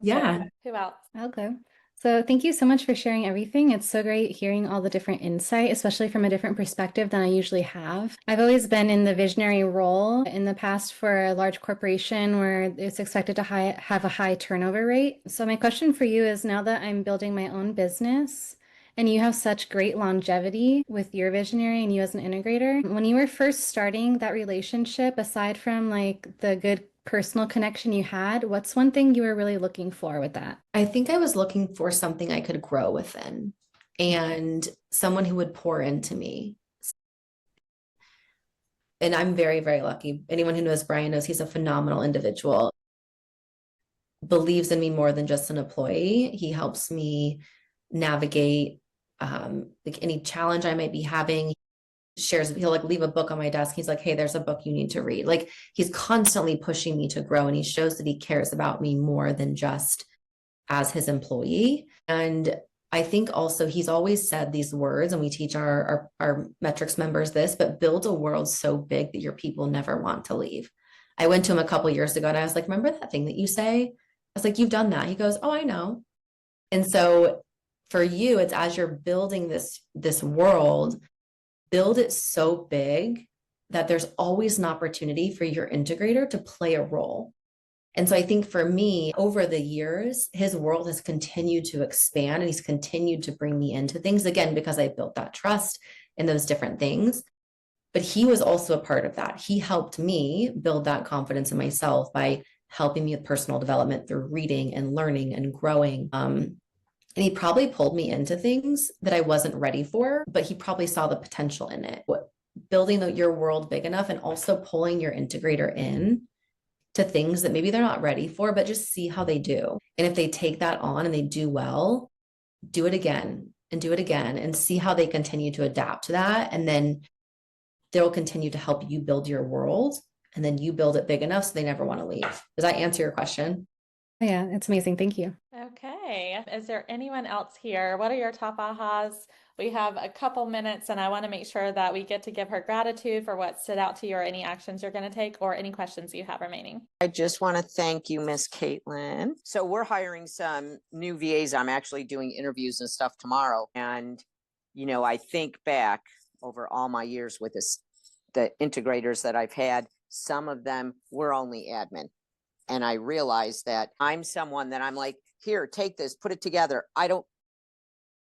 Yeah. Who else? Okay. So thank you so much for sharing everything. It's so great hearing all the different insight, especially from a different perspective than I usually have. I've always been in the visionary role in the past for a large corporation where it's expected to have a high turnover rate. So my question for you is, now that I'm building my own business, and you have such great longevity with your visionary and you as an integrator, when you were first starting that relationship, aside from like the good personal connection you had, what's one thing you were really looking for with that? I think I was looking for something I could grow within and someone who would pour into me. And I'm very, very lucky. Anyone who knows Brian knows he's a phenomenal individual. Believes in me more than just an employee. He helps me navigate like any challenge I might be having. He'll like leave a book on my desk. He's like, hey, there's a book you need to read. Like he's constantly pushing me to grow, and he shows that he cares about me more than just as his employee. And I think also he's always said these words, and we teach our Metrix members this, but build a world so big that your people never want to leave. I went to him a couple years ago and I was like, remember that thing that you say? I was like, you've done that. He goes, oh, I know. And so for you, it's as you're building this world, build it so big that there's always an opportunity for your integrator to play a role. And so I think for me, over the years, his world has continued to expand and he's continued to bring me into things, again, because I built that trust in those different things. but he was also a part of that. He helped me build that confidence in myself by helping me with personal development through reading and learning and growing. And he probably pulled me into things that I wasn't ready for, but he probably saw the potential in it. Building your world big enough and also pulling your integrator in to things that maybe they're not ready for, but just see how they do. And if they take that on and they do well, do it again and do it again and see how they continue to adapt to that. And then they'll continue to help you build your world, and then you build it big enough so they never want to leave. Does that answer your question? Yeah, it's amazing. Thank you. Okay. Is there anyone else here? What are your top ahas? We have a couple minutes and I want to make sure that we get to give her gratitude for what stood out to you or any actions you're going to take or any questions you have remaining. I just want to thank you, Miss Katelyn. So we're hiring some new VAs. I'm actually doing interviews and stuff tomorrow. And, you know, I think back over all my years with the integrators that I've had, some of them were only admin. And I realized that I'm someone that I'm like, here, take this, put it together. I don't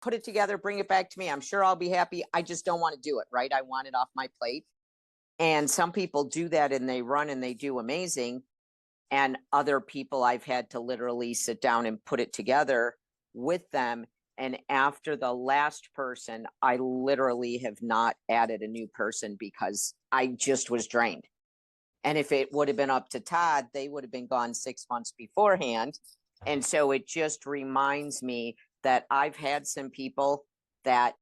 put it together, bring it back to me. I'm sure I'll be happy. I just don't want to do it, right? I want it off my plate. And some people do that and they run and they do amazing. And other people I've had to literally sit down and put it together with them. And after the last person, I literally have not added a new person because I just was drained. And if it would have been up to Todd, they would have been gone 6 months beforehand. And so it just reminds me that I've had some people that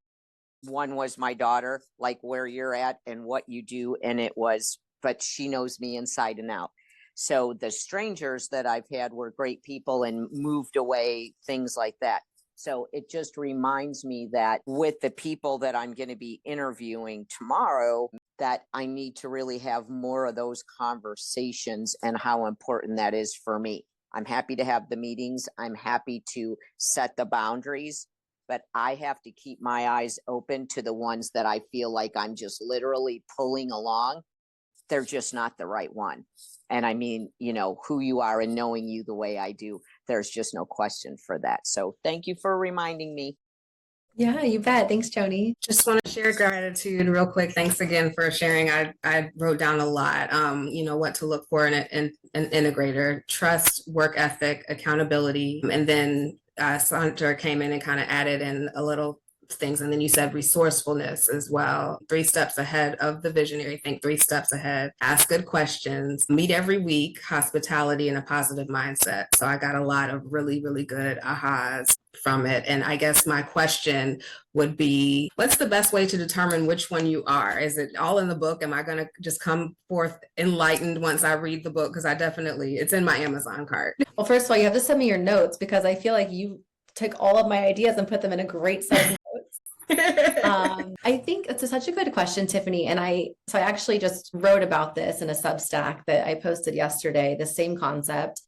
one was my daughter, like where you're at and what you do. And it was, but she knows me inside and out. So the strangers that I've had were great people and moved away, things like that. So it just reminds me that with the people that I'm going to be interviewing tomorrow, that I need to really have more of those conversations and how important that is for me. I'm happy to have the meetings. I'm happy to set the boundaries, but I have to keep my eyes open to the ones that I feel like I'm just literally pulling along. They're just not the right one. And I mean, you know, who you are and knowing you the way I do, there's just no question for that. So thank you for reminding me. Yeah, you bet. Thanks, Joni. Just want to share gratitude real quick. Thanks again for sharing. I wrote down a lot, you know, what to look for in an integrator: trust, work ethic, accountability. And then Sandra came in and kind of added in a little things. And then you said resourcefulness as well. 3 steps ahead of the visionary. Think 3 steps ahead. Ask good questions. Meet every week. Hospitality and a positive mindset. So I got a lot of really, really good ahas from it. And I guess my question would be, what's the best way to determine which one you are? Is it all in the book? Am I going to just come forth enlightened once I read the book? Because it's in my Amazon cart. Well, first of all, you have to send me your notes because I feel like you took all of my ideas and put them in a great set of notes. I think it's such a good question, Tiffany. And I actually just wrote about this in a Substack that I posted yesterday, the same concept.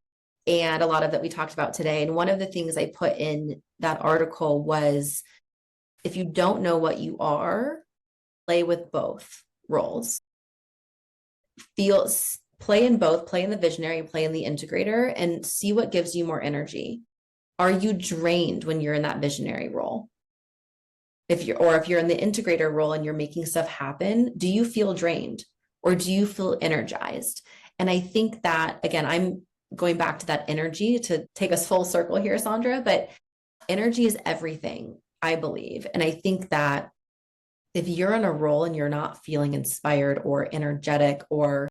And a lot of that we talked about today. And one of the things I put in that article was, if you don't know what you are, play with both roles. Play in both, play in the visionary, play in the integrator, and see what gives you more energy. Are you drained when you're in that visionary role? If you're in the integrator role and you're making stuff happen, do you feel drained or do you feel energized? And I think that, again, I'm going back to that energy to take us full circle here, Sandra, but energy is everything, I believe. And I think that if you're in a role and you're not feeling inspired or energetic, or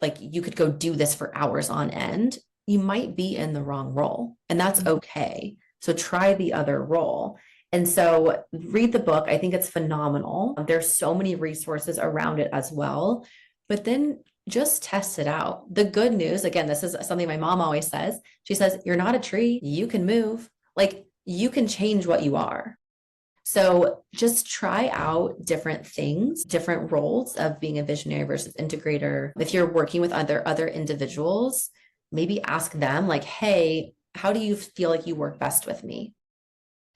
like you could go do this for hours on end, you might be in the wrong role, and that's okay. So try the other role. And so read the book. I think it's phenomenal. There's so many resources around it as well, but then just test it out. The good news, again, this is something my mom always says. She says, you're not a tree. You can move. Like, you can change what you are. So just try out different things, different roles of being a visionary versus integrator. If you're working with other individuals, maybe ask them like, hey, how do you feel like you work best with me?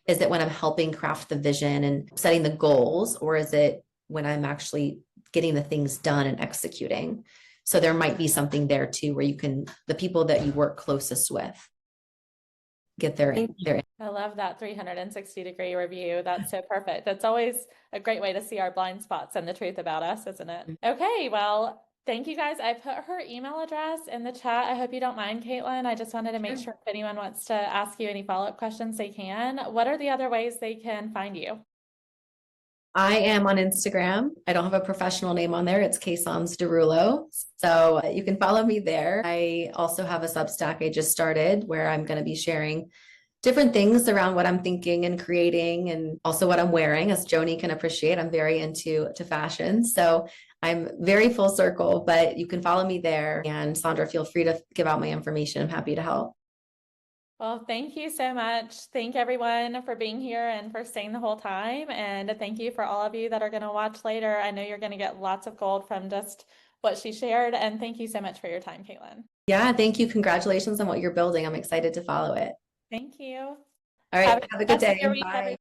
Is it when I'm helping craft the vision and setting the goals, or is it when I'm actually getting the things done and executing? So there might be something there too, where you can, the people that you work closest with. get their Thank you. I love that 360-degree review. That's so perfect. That's always a great way to see our blind spots and the truth about us, isn't it? Okay, well, thank you guys. I put her email address in the chat. I hope you don't mind, Katelyn. I just wanted to make sure if anyone wants to ask you any follow-up questions, they can. What are the other ways they can find you? I am on Instagram. I don't have a professional name on there. It's Katelyn Derulo. So you can follow me there. I also have a Substack I just started where I'm going to be sharing different things around what I'm thinking and creating, and also what I'm wearing. As Joni can appreciate, I'm very into fashion. So I'm very full circle, but you can follow me there. And Sandra, feel free to give out my information. I'm happy to help. Well, thank you so much. Thank everyone for being here and for staying the whole time. And thank you for all of you that are going to watch later. I know you're going to get lots of gold from just what she shared. And thank you so much for your time, Katelyn. Yeah, thank you. Congratulations on what you're building. I'm excited to follow it. Thank you. All right. Have a good rest of day. your week, Bye. everyone.